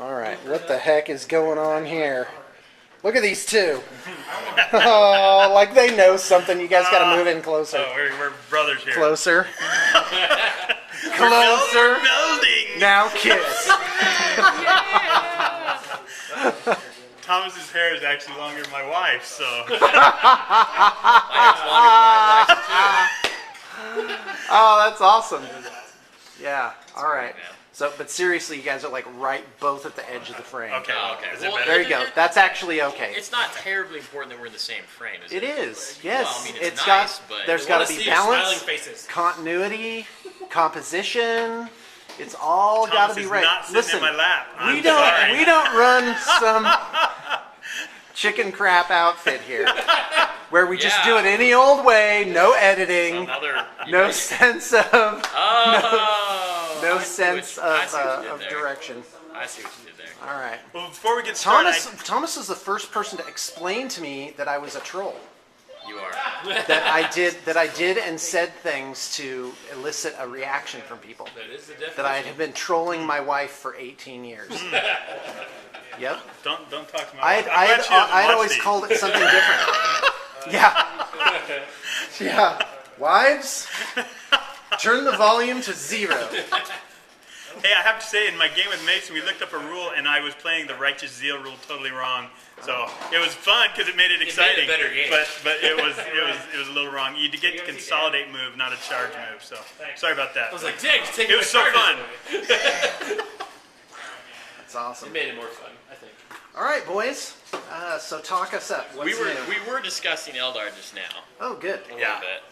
All right, what the heck is going on here? Look at these two. Oh, like they know something. You guys got to move in closer. Oh, we're brothers here. Closer. Closer. We're melding. Now kiss. Thomas's hair is actually longer than my wife's, so. Mine's longer than my wife's too. Oh, that's awesome. Yeah. All right. So, but seriously, you guys are like right both at the edge of the frame. Okay. Okay. Is it Well, better? There you go. That's actually okay. It's not terribly important that we're in the same frame, is it? It is. Yes. Well, I mean, it's got. nice, but There's we got wanna to be see your smiling balance, faces. continuity, composition. It's all got Thomas to be is right. not sitting Listen, in my lap. I'm we don't sorry. we don't run some chicken crap outfit here where we just do it any old way, no editing, Another. no sense of Oh. no I see sense what- I see what of you did there. direction. I see what you did there. All right. Well, before we get started, Thomas is the first person to explain to me that I was a troll. You are. That I did and said things to elicit a reaction from people. That is the definition. That I had been trolling my wife for 18 years. Yep. don't talk to my I'd wife. I'm glad she doesn't watch always these. called it something different. Yeah. Yeah. Wives, turn the volume to 0. Hey, I have to say, in my game with Mason, we looked up a rule, and I was playing the Righteous Zeal rule totally wrong. So it was fun because it made it exciting. better game. But it was a little wrong. You get to consolidate move, not a charge move. So sorry about that. I was like, dang, just taking It was so fun. That's awesome. It made it more fun, I think. All right, boys. So talk us up. What's We new? were discussing Eldar just now. Oh, good. A Yeah. little bit.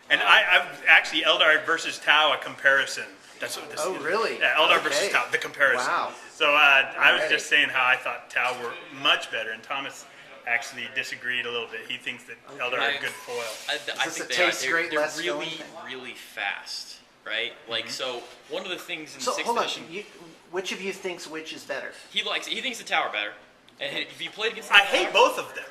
And I've actually Eldar versus Tau a comparison. That's what this Oh, is. really? Yeah, Eldar Okay. versus Tau, the comparison. Wow. So I was Alrighty. just saying how I thought Tau were much better, and Thomas actually disagreed a little bit. He thinks that Eldar are a good foil. I this think a they taste are. great, They're less really, filling thing? really fast, right? Like, so one of the things in So 6th hold on. edition, Which of you thinks which is better? he thinks the tower better. And if you played against the I tower, hate both of them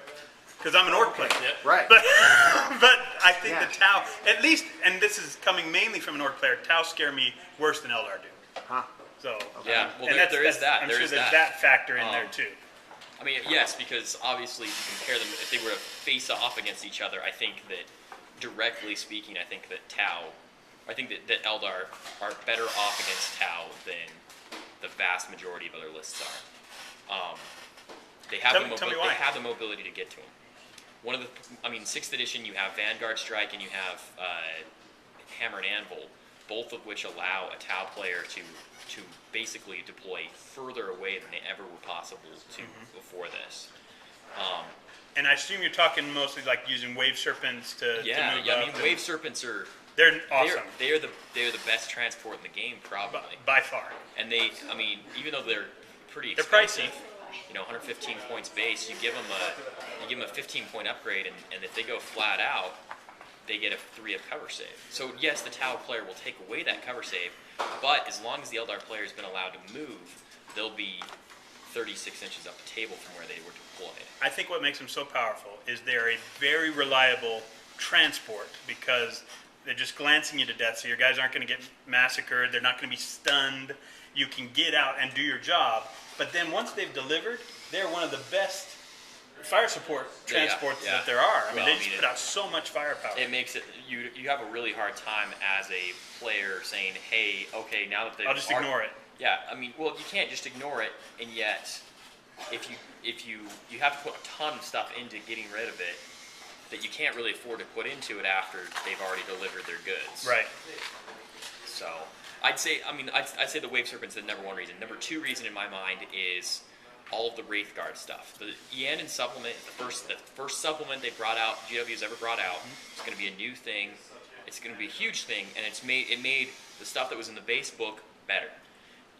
because I'm an orc player. Right. But I think Yeah. the Tau, at least, and this is coming mainly from an orc player, Tau scare me worse than Eldar do. Huh. So Yeah, well, and there is that. I'm There sure is there's that. that factor in there too. I mean, yes, because obviously if you compare them, if they were to face off against each other, I think that, directly speaking, I think that Eldar are better off against Tau than the vast majority of other lists are. They have Tell me why. They have the mobility to get to them. 6th edition, you have Vanguard Strike and you have Hammer and Anvil, both of which allow a Tau player to basically deploy further away than they ever were possible to before this. And I assume you're talking mostly like using wave serpents to move I up. mean, Wave Serpents are They're awesome they're the best transport in the game, probably. by far. And even though they're pretty They're expensive, pricey. 115 points base, you give them a 15-point upgrade, and if they go flat out, they get a 3 of cover save. So yes, the Tau player will take away that cover save, but as long as the Eldar player has been allowed to move, they'll be 36 inches up the table from where they were deployed. I think what makes them so powerful is they're a very reliable transport because they're just glancing you to death, so your guys aren't going to get massacred. They're not going to be stunned. You can get out and do your job. But then once they've delivered, they're one of the best fire support transports that there are. I mean, they just put out so much firepower. It makes it you have a really hard time as a player saying, "Hey, okay, now that they've I'll just ignore it. Yeah, I mean, well, you can't just ignore it, and yet, if you have to put a ton of stuff into getting rid of it, that you can't really afford to put into it after they've already delivered their goods. Right. So I'd say the Wave Serpent's the number one reason. Number 2 reason in my mind is all of the Wraithguard stuff. The Eandon supplement, the first supplement they brought out, GW's ever brought out. It's going to be a new thing. It's going to be a huge thing, and it made the stuff that was in the base book better.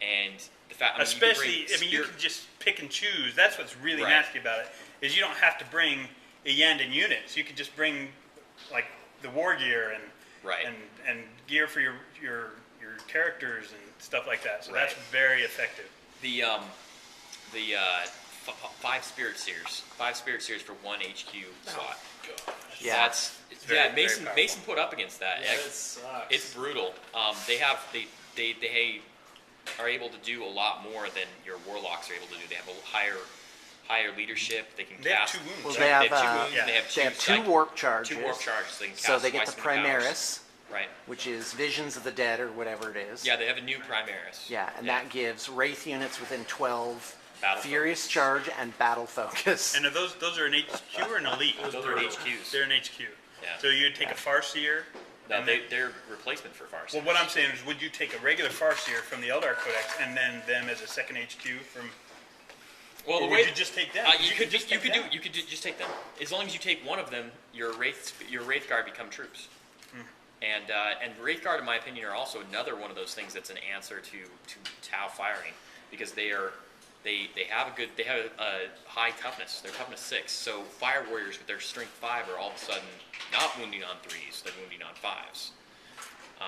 And the fact, Especially, you can just pick and choose. That's what's really nasty about it, is you don't have to bring Eandon units. You can just bring, like, the war gear and gear for your characters and stuff like that. So that's very effective. The 5 Spirit Seers for 1 HQ slot. Yeah. very Mason put up against that. Yeah, it sucks. It's brutal. They are able to do a lot more than your warlocks are able to do. They have a higher leadership. They can They have cast. 2 wounds. Well, right? they have, 2 wounds. yeah. And they have 2, They have 2 warp charges. 2 warp charges. So they can cast So they get twice the as many powers. Primaris, Right. which is Visions of the Dead or whatever it is. Yeah, they have a new Primaris. Yeah, and that gives Wraith units within 12 Battle Furious focus. Charge and Battle Focus. And are those are an HQ or an elite? Those are HQs. They're an HQ. Yeah. So you'd take a Farseer. No, and then- they're replacement for Farseer. Well, what I'm saying is, would you take a regular Farseer from the Eldar Codex and then them as a second HQ from? Well, Or would you just take them? you could just just take them. just take them. As long as you take one of them, your Wraith Guard become troops. And Wraith Guard, in my opinion, are also another one of those things that's an answer to Tau firing, because they have a high toughness. They're toughness 6. So Fire Warriors with their strength 5 are all of a sudden not wounding on 3s; they're wounding on 5s.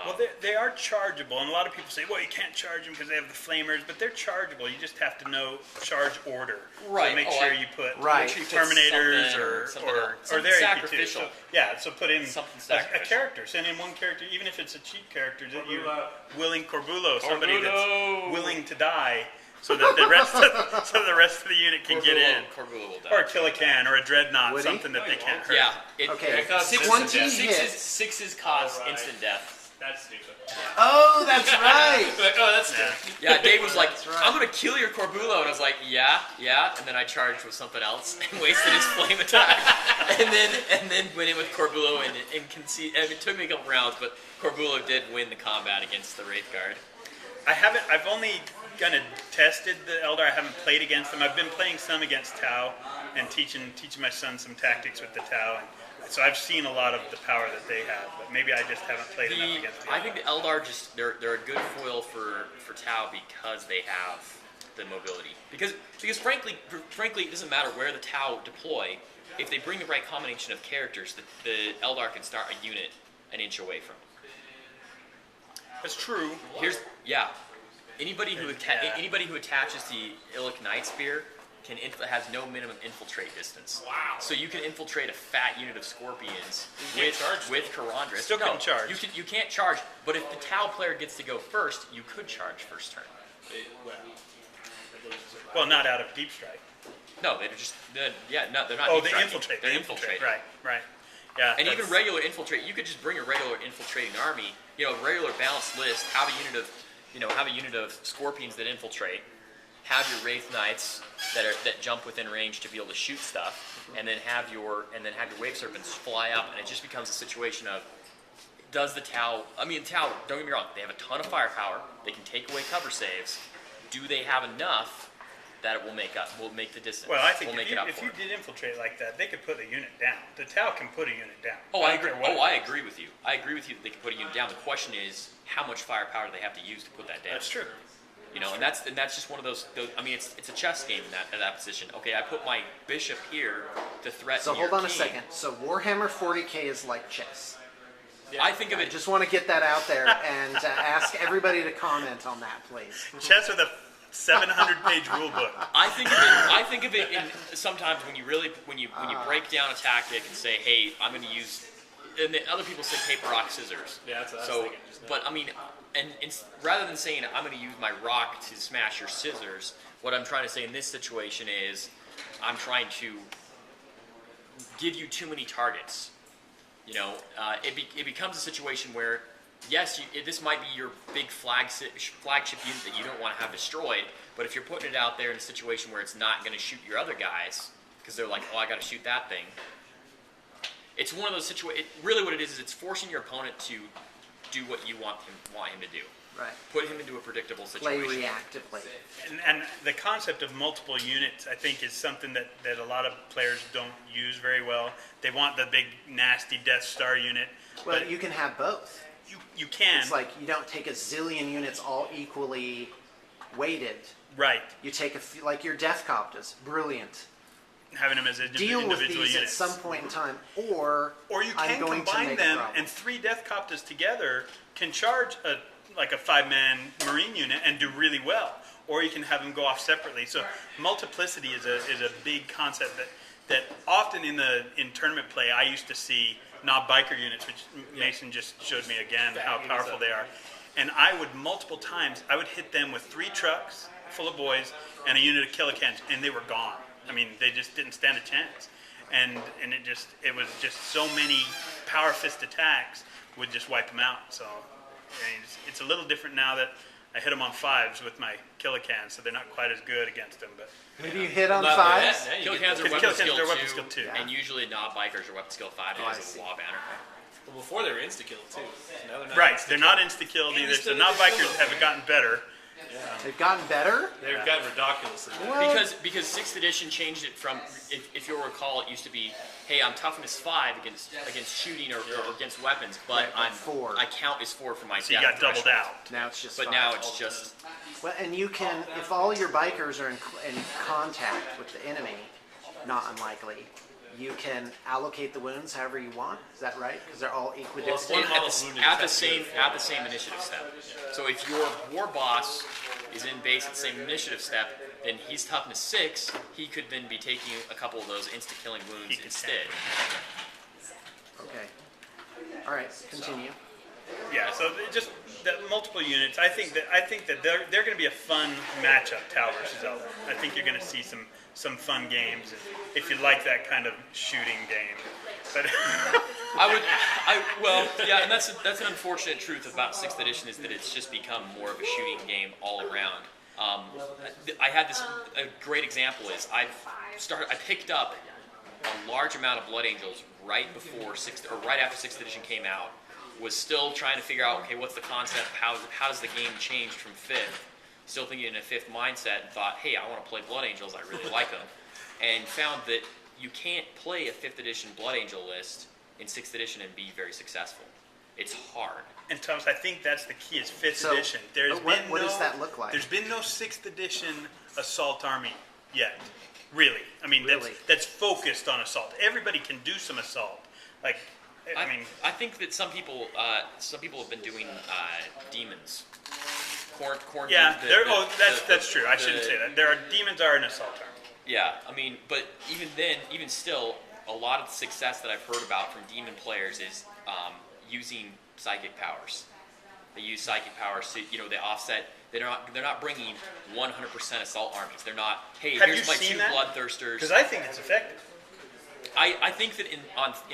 Well, they are chargeable, and a lot of people say, well, you can't charge them because they have the flamers, but they're chargeable. You just have to know charge order. Right. So make Oh, sure you put Right. Make sure you put Terminators something or else. Something their AP2. sacrificial. So, yeah, so put in Something a sacrificial. character. Send in one character, even if it's a cheap character, that you Corbulo. willing Corbulo, somebody Corbulo. that's willing to die, so that the rest of the unit can get in. Corbulo will die. Or a Killacan or a Dreadnought, Would he? something that they can't hurt. Yeah. Okay, Sixes, 20 sixes, hits. sixes cause Alright. instant death. That's stupid. Oh, that's right. Like, oh, that's stupid. Yeah, Dave was like, That's right. I'm gonna kill your Corbulo, and I was like, yeah, and then I charged with something else and wasted his flame attack, and then went in with Corbulo and conceded. And it took me a couple rounds, but Corbulo did win the combat against the Wraith Guard. I've only kind of tested the Eldar. I haven't played against them. I've been playing some against Tau and teaching my son some tactics with the Tau. And so I've seen a lot of the power that they have, but maybe I just haven't played enough against them. I think the Eldar they're a good foil for Tau because they have the mobility. Because frankly, it doesn't matter where the Tau deploy. If they bring the right combination of characters, the Eldar can start a unit an inch away from them. That's true. Anybody who attaches the Illic Night Spear has no minimum infiltrate distance. Wow. So you can infiltrate a fat unit of Scorpions You can't charge with Karandras. Still couldn't charge. You can't charge, but if the Tau player gets to go first, you could charge first turn. Well, not out of Deep Strike. No, they're not. Oh, deep they strike. infiltrate. They're infiltrating. Right. Yeah. And even that's- regular infiltrate, you could just bring a regular infiltrating army. Regular balanced list. Have a unit of Scorpions that infiltrate. Have your Wraith Knights that jump within range to be able to shoot stuff, and then have your Wave Serpents fly up, and it just becomes a situation of does the Tau? I mean, Tau. Don't get me wrong. They have a ton of firepower. They can take away cover saves. Do they have enough that it will make the distance? Well, I think will make if it up you for it. did infiltrate like that, they could put a unit down. The Tau can put a unit down. Oh, I don't agree. care what- I agree with you. I agree with you that they can put a unit down. The question is, how much firepower do they have to use to put that down? That's true. And that's just one of those. I mean, it's a chess game in that position. Okay, I put my bishop here to threaten. So your hold on a king. second. So Warhammer 40K is like chess. I think of I it. just want to get that out there and ask everybody to comment on that, please. Chess with a 700-page rule book. I think of it in sometimes when you break down a tactic and say, hey, I'm going to use. And then other people say paper, rock, scissors. Yeah, that's what I was So, thinking just now. but I mean, and rather than saying I'm going to use my rock to smash your scissors, what I'm trying to say in this situation is I'm trying to give you too many targets. It becomes a situation where, yes, this might be your big flagship unit that you don't want to have destroyed, but if you're putting it out there in a situation where it's not going to shoot your other guys, because they're like, oh, I got to shoot that thing. It's one of those situations. Really, what it is it's forcing your opponent to do what you want him to do. Right. Put him into a predictable Play situation. reactively. And the concept of multiple units, I think, is something that a lot of players don't use very well. They want the big, nasty Death Star unit. Well, but you can have both. you can. It's like you don't take a zillion units all equally weighted. Right. You take a few, like your Death Coptas. Brilliant. Having them as Deal with individual these units. at some point in time, or Or you I'm can going to combine make a them, problem. and 3 Death Coptas together can charge a 5-man Marine unit and do really well. Or you can have them go off separately. So multiplicity is a big concept that often in tournament play I used to see not biker units, which Mason just showed me again how powerful they are. and I would multiple times, I would hit them with 3 trucks full of boys and a unit of killicans, and they were gone. I mean, they just didn't stand a chance. And it was just so many power fist attacks would just wipe them out. So I mean, it's a little different now that I hit them on 5s with my killicans, so they're not quite as good against them. But Who do you hit on Not only 5s? that, now you Killicans get are the- weapon Killicans, skill they're 2, weapon skill 2. and usually not bikers are weapon skill 5 Oh, I as see. a law banner. Well, before they were insta-kill too. Now they're not right, insta-kill. they're not insta-killed either, so now bikers have gotten better. They've gotten better? They've gotten ridiculous. Well, Because 6th edition changed it from, if you'll recall, it used to be, hey, I'm toughness 5 against shooting or against weapons, but Right, but I'm 4. I count as 4 for my So you death got doubled threshold. out. now it's just But 5. now it's just Well, and you can, if all your bikers are in contact with the enemy, not unlikely, you can allocate the wounds however you want. Is that right? Because they're all Well, equidistant. it's one at model's the, wounded at the is same good. at the same initiative step. So if your war boss is in base at the same initiative step, then he's toughness 6. He could then be taking a couple of those insta killing wounds could instead. Okay. All right, continue. Yeah, so just the multiple units. I think that they're going to be a fun matchup, Tau versus Eldar. I think you're going to see some fun games if you like that kind of shooting game. But Yeah, and that's an unfortunate truth about 6th edition is that it's just become more of a shooting game all around. I had a great example is I picked up a large amount of Blood Angels right before right after 6th edition came out. Was still trying to figure out, okay, what's the concept? How does the game change from 5th? Still thinking in a 5th mindset, and thought, hey, I want to play Blood Angels. I really like them, and found that you can't play a 5th edition Blood Angel list in 6th edition and be very successful. It's hard. and Thomas, I think that's the key is 5th So, edition. There's what- been what no, does that look like? There's been no 6th edition assault army yet. Really, I mean Really? that's focused on assault. Everybody can do some assault. Like, I mean. I think that some people have been doing demons. Corn. Yeah, the- that's true. I the- shouldn't say that. There are demons are an assault army. Yeah, I mean, but even still, a lot of the success that I've heard about from demon players is using psychic powers. They use psychic powers to, they offset. They're not bringing 100% assault armies. They're not. Hey, Have here's you my seen 2 that? bloodthirsters. Because I think it's effective. I think that in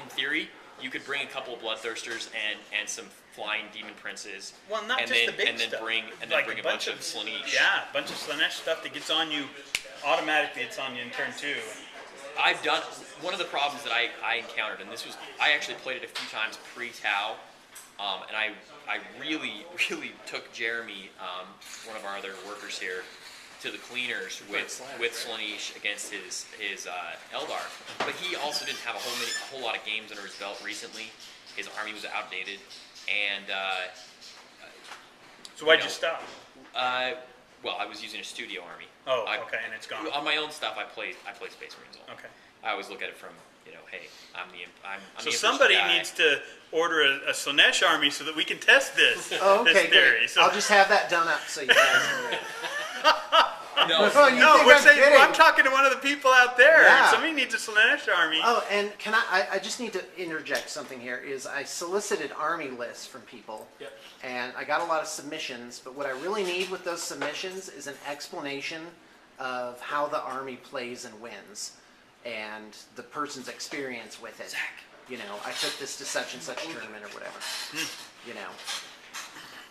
theory, you could bring a couple of bloodthirsters and some flying demon princes. Well, not and just then, the big and then stuff. bring Like a bunch of Slanesh. Yeah, a bunch of Slanesh stuff that gets on you automatically. It's on you in turn 2. I've done one of the problems that I encountered, and this was I actually played it a few times pre-Tau, and I really took Jeremy, one of our other workers here, to the cleaners with Slanesh against his Eldar, but he also didn't have a whole lot of games under his belt recently. His army was outdated, and So why'd you stop? well, I was using a studio army. Oh, okay, and it's gone. On my own stuff, I play Space Marines all. Okay. I always look at it from, hey, I'm the So Emperor's somebody guy. needs to order a Slanesh army so that we can test this. Oh, okay, this theory. great. So, I'll just have that done up so you guys can No, Oh, you no, think we're I'm saying kidding. I'm talking to one of the people out there. Yeah. Somebody needs a Slanesh army. Oh, and can I just need to interject something here, is I solicited army lists from people. Yep. And I got a lot of submissions, but what I really need with those submissions is an explanation of how the army plays and wins, and the person's experience with it. I took this to such and such tournament or whatever.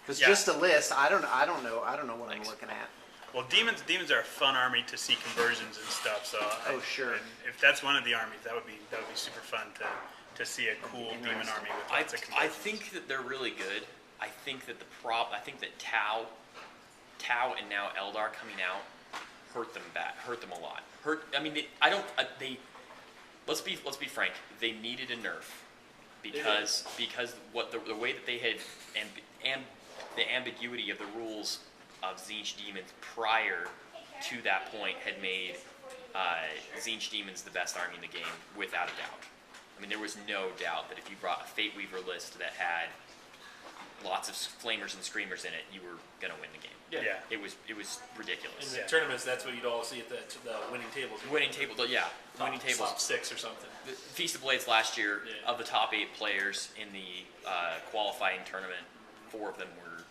Because Yeah. just a list, I don't know what I'm looking at. Well, demons are a fun army to see conversions and stuff. So Sure. if that's one of the armies, that would be super fun to see a cool demon army with lots of I conversions. think that they're really good. I think that I think that Tau and now Eldar coming out hurt them a lot. Let's be frank. They needed a nerf because the way that they had and the ambiguity of the rules of Tzeentch Demons prior to that point had made Tzeentch Demons the best army in the game without a doubt. I mean, there was no doubt that if you brought a Fate Weaver list that had lots of flamers and screamers in it, you were gonna win the game. Yeah. It was ridiculous. In the tournaments, that's what you'd all see at the winning tables. Winning table, yeah, winning tables. Top 6 or something. The Feast of Blades last year, Yeah. of the top 8 players in the qualifying tournament, 4 of them were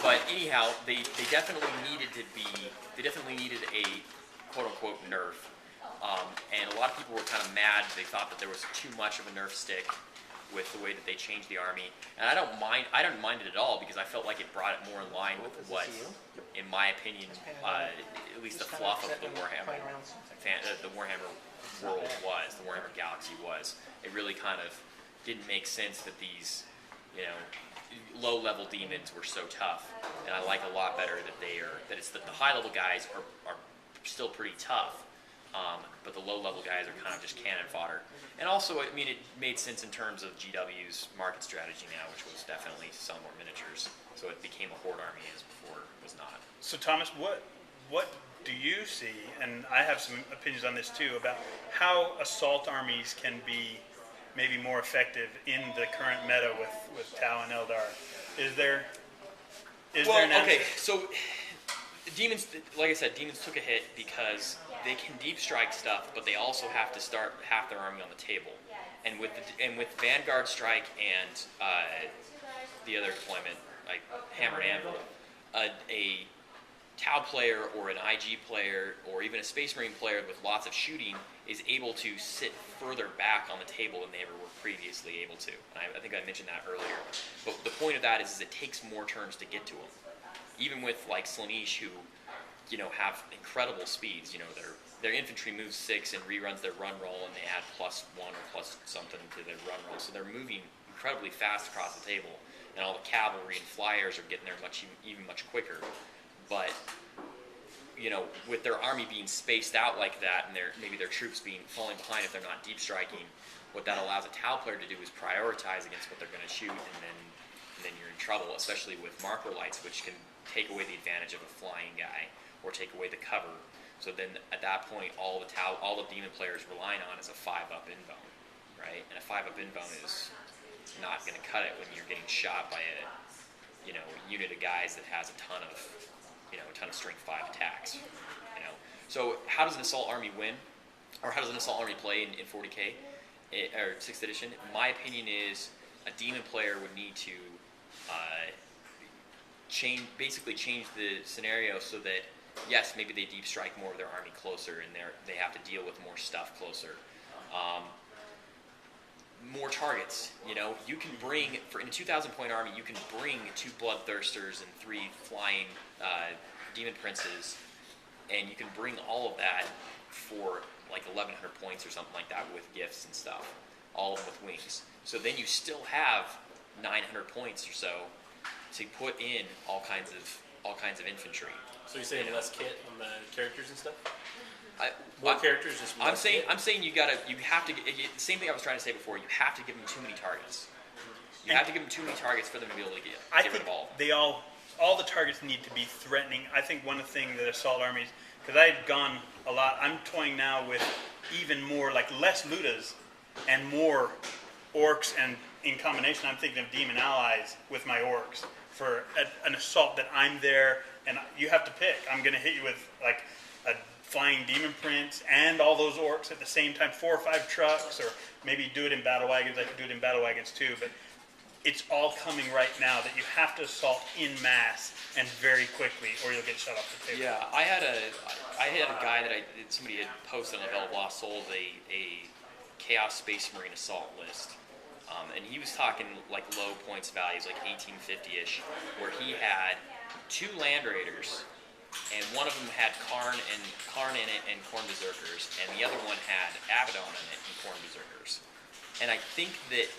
But anyhow, they definitely needed a quote unquote nerf. And a lot of people were kind of mad. They thought that there was too much of a nerf stick with the way that they changed the army. And I don't mind it at all, because I felt like it brought it more in line with what, in my opinion, at least the fluff of the Warhammer world was, the Warhammer Galaxy was. It really kind of didn't make sense that these, low-level demons were so tough. And I like a lot better that it's that the high-level guys are still pretty tough. But the low-level guys are kind of just cannon fodder. And also, it made sense in terms of GW's market strategy now, which was definitely to sell more miniatures. So it became a horde army, as before it was not. So Thomas, what do you see, and I have some opinions on this too, about how assault armies can be maybe more effective in the current meta with Tau and Eldar? Is there an answer? Okay, so demons, like I said, demons took a hit because they can deep strike stuff, but they also have to start half their army on the table. And with Vanguard Strike and the other deployment, like Hammer and Anvil, a Tau player or an IG player or even a Space Marine player with lots of shooting is able to sit further back on the table than they ever were previously able to. And I think I mentioned that earlier. But the point of that is it takes more turns to get to them. Even with like Slaanesh, who have incredible speeds. Their infantry moves 6 and reruns their run roll, and they add +1 or plus something to their run roll. So they're moving incredibly fast across the table, and all the cavalry and flyers are getting there even much quicker. But with their army being spaced out like that, and maybe their troops falling behind if they're not deep striking, what that allows a Tau player to do is prioritize against what they're going to shoot, and then you're in trouble, especially with marker lights, which can take away the advantage of a flying guy or take away the cover. So then at that point, all the demon players relying on is a 5-up invone, right? And a 5-up invone is not going to cut it when you're getting shot by a unit of guys that has a ton of strength 5 attacks. So how does an assault army win, or how does an assault army play in 40K or 6th edition? My opinion is a demon player would need to basically change the scenario so that, yes, maybe they deep strike more of their army closer, and they have to deal with more stuff closer. More targets. You can bring, in a 2,000-point army, you can bring 2 bloodthirsters and 3 flying demon princes, and you can bring all of that for like 1,100 points or something like that with gifts and stuff, all of them with wings. So then you still have 900 points or so to put in all kinds of infantry. So you're saying less kit on the characters and stuff? Characters, just I'm saying you have to. The same thing I was trying to say before. You have to give them too many targets. You have to give them too many targets for them to be able to get rid of all. All the targets need to be threatening. I think one of the things that assault armies, because I've gone a lot, I'm toying now with even more, like less Ludas and more orcs, and in combination I'm thinking of demon allies with my orcs for an assault that I'm there, and you have to pick. I'm going to hit you with like a flying demon prince and all those orcs at the same time, 4 or 5 trucks, or maybe do it in battle wagons. I could do it in battle wagons too, but it's all coming right now that you have to assault in mass and very quickly, or you'll get shut off the table. Yeah, I had a guy that somebody had posted on the Bell of Lost Souls a Chaos Space Marine assault list, and he was talking like low points values, like 1850-ish, where he had 2 Land Raiders, and one of them had Karn in it and Khorne Berserkers, and the other one had Abaddon in it and Khorne Berserkers. And I think that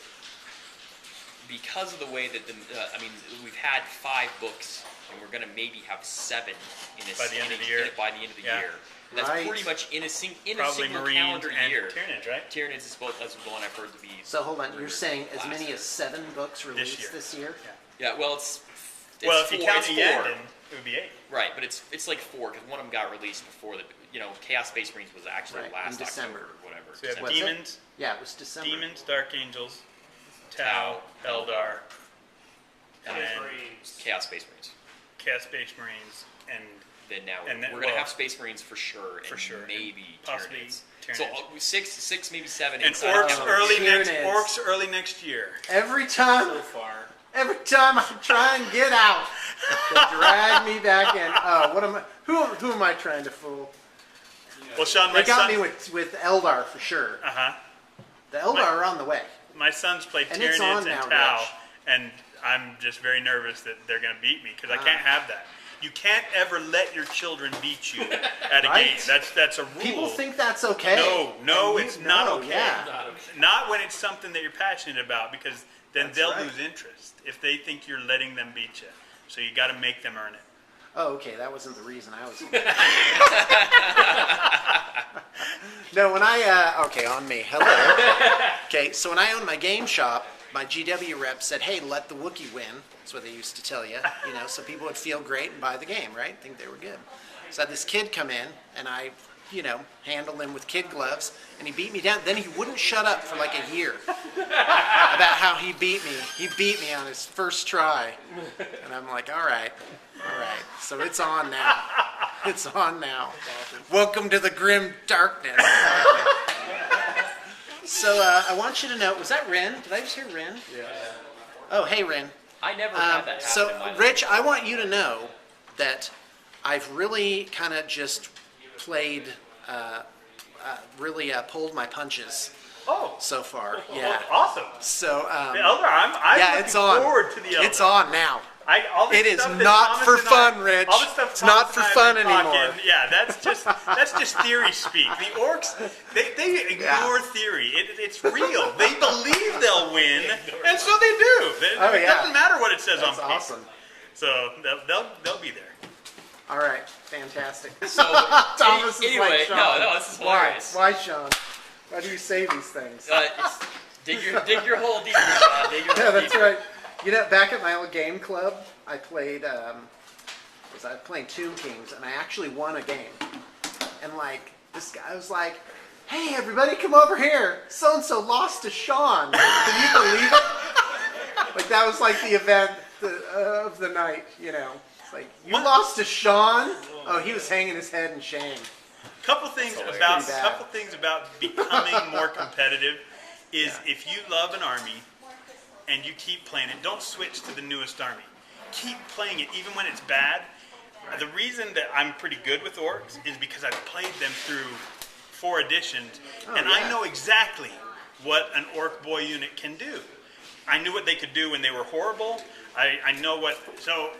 because of the way that we've had 5 books, and we're going to maybe have 7 by the end of the year. And that's pretty much in a single calendar year. Tyranids, right? Tyranids is the one I've heard to be. So hold on, you're saying as many as 7 books released this year? Yeah, well, it's if you count the end, 4. then it would be 8. Right, but it's like 4 because one of them got released before the Chaos Space Marines was actually last December. October or whatever. So you have December. demons. Yeah, it was December. Demons, Dark Angels, Tau, Eldar, and then Chaos Space Marines. Chaos Space Marines, and Then we're going to have Space Marines for sure, and maybe possibly Tyranids. So 6, maybe 7. And orcs early next year. Every time. So far. Every time I try and get out, they drag me back in. Oh, what am I? Who am I trying to fool? Well, Sean, They got me with Eldar for sure. Uh-huh. The Eldar are on the way. My sons play And it's on Tyranids now, and Tau, Rich. and I'm just very nervous that they're going to beat me because I can't have that. You can't ever let your children beat you at a Right. game. That's a rule. People think that's okay. No, And it's you not know, okay. Yeah. Not okay. Not when it's something that you're passionate about, because then That's they'll right. lose interest if they think you're letting them beat you. So you got to make them earn it. Oh, okay. That wasn't the reason I was. No, when okay, on me. Hello. Okay, so when I owned my game shop, my GW rep said, "Hey, let the Wookiee win." That's what they used to tell you, so people would feel great and buy the game, right? Think they were good. So I had this kid come in, and I, handled him with kid gloves, and he beat me down. Then he wouldn't shut up for like a year about how he beat me. He beat me on his first try, and I'm like, all right. So it's on now. It's on now. Welcome to the grim darkness. So I want you to know, was that Ren? Did I just hear Ren? Yeah. Oh, hey, Ren. I never had that happen So, in my life. Rich, I want you to know that I've really kind of just played, really pulled my punches Oh, so far. Yeah. awesome. So, The Eldar, I'm yeah, looking it's on. forward to the Eldar. It's on now. All this It is stuff that not Thomas for and fun, Rich. All this stuff It's Thomas not for and I fun have been talking, anymore. Yeah, that's just theory speak. The orcs, they ignore theory. It's real. They believe they'll win, and so they do. Oh, It yeah. doesn't matter what it says That's on Pics. awesome. So they'll be there. All right. Fantastic. So, Thomas is anyway, like, Sean. no, this is hilarious. Why, Sean? Why do you say these things? Dig your hole deeper, Sean. Dig your hole Yeah, that's deeper. right. Back at my old game club, I played, I was playing Tomb Kings, and I actually won a game. And this guy was like, "Hey, everybody, come over here. So-and-so lost to Sean. Can you believe it?" That was the event of the night, It's like, you lost to Sean? Oh, he was hanging his head in shame. Couple things Pretty bad. about becoming more competitive is if you love an army and you keep playing it, don't switch to the newest army. Keep playing it even when it's bad. The reason that I'm pretty good with orcs is because I've played them through 4 editions, and yeah. I know exactly what an orc boy unit can do. I knew what they could do when they were horrible. I know what. So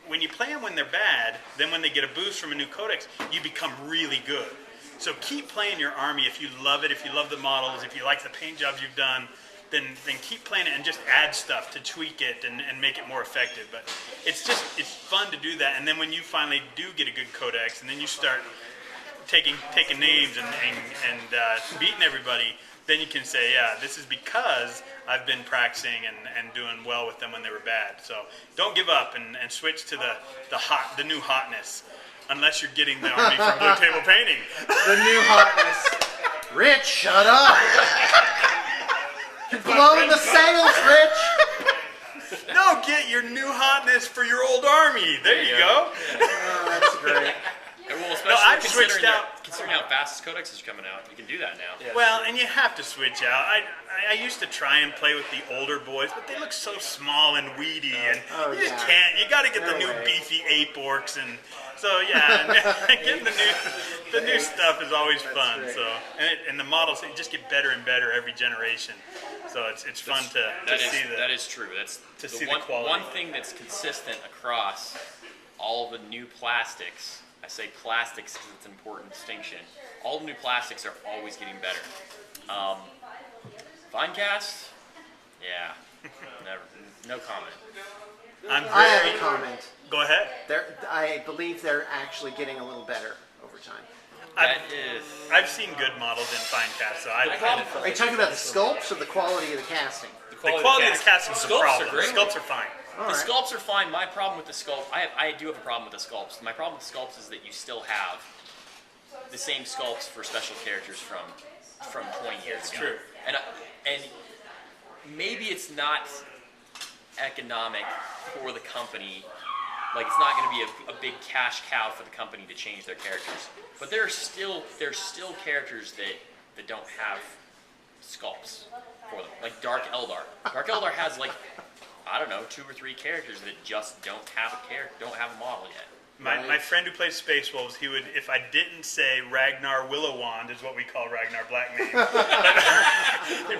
when you play them when they're bad, then when they get a boost from a new codex, you become really good. So keep playing your army if you love it, if you love the models, if you like the paint jobs you've done, then keep playing it and just add stuff to tweak it and make it more effective. But it's fun to do that. And then when you finally do get a good codex, and then you start taking names and beating everybody, then you can say, yeah, this is because I've been practicing and doing well with them when they were bad. So don't give up and switch to the new hotness, unless you're getting the army from Blue Table Painting. The new hotness. Rich, shut up. You're blowing the sails, Rich. No, get your new hotness for your old army. There you go. Oh, that's great. And well, especially I've switched considering how fast this codex is coming out, you can do that now. Yeah. Well, and you have to switch out. I used to try and play with the older boys, but they look so small and weedy, and you just can't. You got to get the new beefy ape orcs, and so yeah, and getting the new stuff is always fun. great. So and the models they just get better and better every generation. So it's fun to see That is true. That's to see the one, quality. One thing that's consistent across all the new plastics. I say plastics because it's an important distinction. All the new plastics are always getting better. Finecast, yeah, never, no comment. I have a comment. Go ahead. I believe they're actually getting a little better over time. I've seen good models in Finecast, so Are you talking about the sculpts or the quality of the casting? the quality of the casting is a Sculpts problem. are great. Sculpts are fine. All The right. sculpts are fine. My problem with the sculpt, I do have a problem with the sculpts. My problem with the sculpts is that you still have the same sculpts for special characters from 20 years ago. true. And maybe it's not economic for the company. Like it's not going to be a big cash cow for the company to change their characters. But there's still characters that don't have sculpts for them. Like Dark Eldar. Dark Eldar has like I don't know, 2 or 3 characters that just don't have a model yet. My friend who plays Space Wolves, he would, if I didn't say Ragnar Willowwand is what we call Ragnar Blackmane.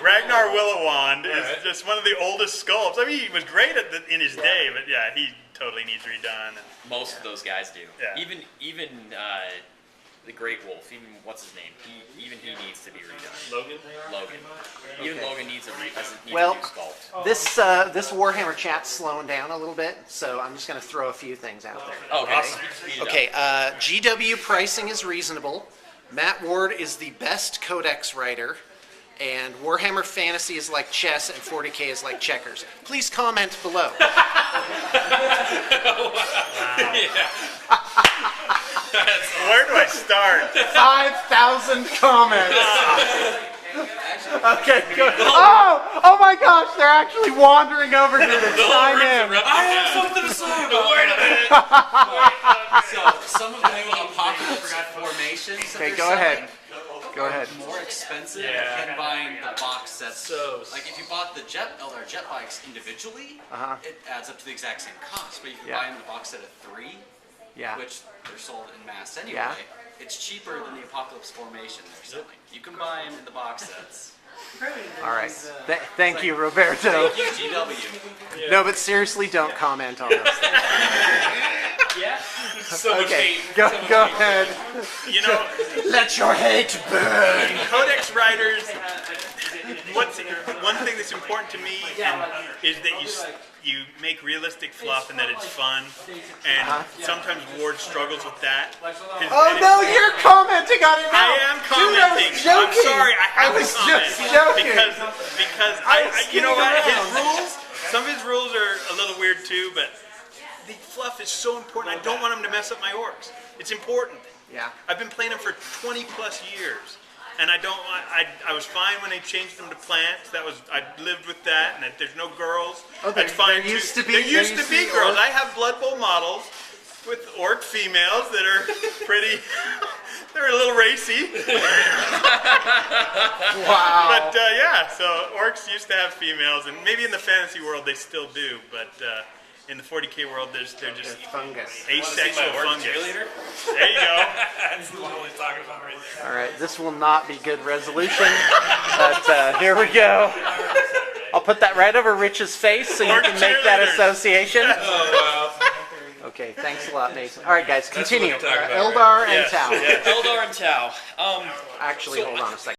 Ragnar Willowwand is just one of the oldest sculpts. I mean, he was great in his day, but yeah, he totally needs redone. Most of those guys do. Yeah. Even the Great Wolf, even what's his name? He needs to be redone. Logan? Logan. Even Logan needs a new sculpt. This Warhammer chat's slowing down a little bit, so I'm just going to throw a few things out there. Okay. Awesome. Speed it up. Okay, GW pricing is reasonable. Matt Ward is the best codex writer, and Warhammer Fantasy is like chess, and 40K is like checkers. Please comment below. Where do I start? 5,000 comments. Okay, good. Oh my gosh, they're actually wandering over here to chime in. I have something to say about Wait a minute. So, some of the new apocalypse formations that Okay, they're go ahead. selling Go ahead. are more expensive Yeah. than buying the box sets. So- like if you bought the Eldar jet bikes individually, it adds up to the exact same cost. But if you Yeah. buy them in the box set of 3, Yeah. which they're sold in mass anyway, Yeah. it's cheaper than the apocalypse formation they're selling. You can buy them in the box sets. All right. Thank you, Roberto. Thank you, GW. No, but seriously, don't comment on this. Yeah. So much Okay, hate. go So much ahead. You know, Let your hate burn. Codex writers, one thing that's important to me is that you make realistic fluff and that it's fun. And sometimes Ward struggles with that. Oh no, you're commenting on it now. I am Dude, commenting. I was joking. I'm sorry, I have was to comment just joking. because I you know was what? kidding His rules, some of his rules are a little weird too, but the fluff is so important. I don't want him to mess up my orcs. It's important. Yeah. I've been playing them for 20 plus years, and I don't want. I was fine when they changed them to plants. I lived with that, and that there's no girls. Oh, That's fine there used too. to be- There there used used to to be be girls. orc- I have Blood Bowl models with orc females that are pretty. They're a little racy. Wow. But yeah, so orcs used to have females, and maybe in the fantasy world they still do, but in the 40K world they're just Fungus. asexual orc fungus. cheerleader? There you go. That's the one I was talking about right there. All right, this will not be good resolution, but here we go. I'll put that right over Rich's face so you Orc can make that cheerleaders. association. Oh, wow. Okay, thanks a lot, Mason. All right, guys, continue. what you're talking about, Eldar and Yes, Tau. yes. Eldar and Tau. Actually, So hold on a second.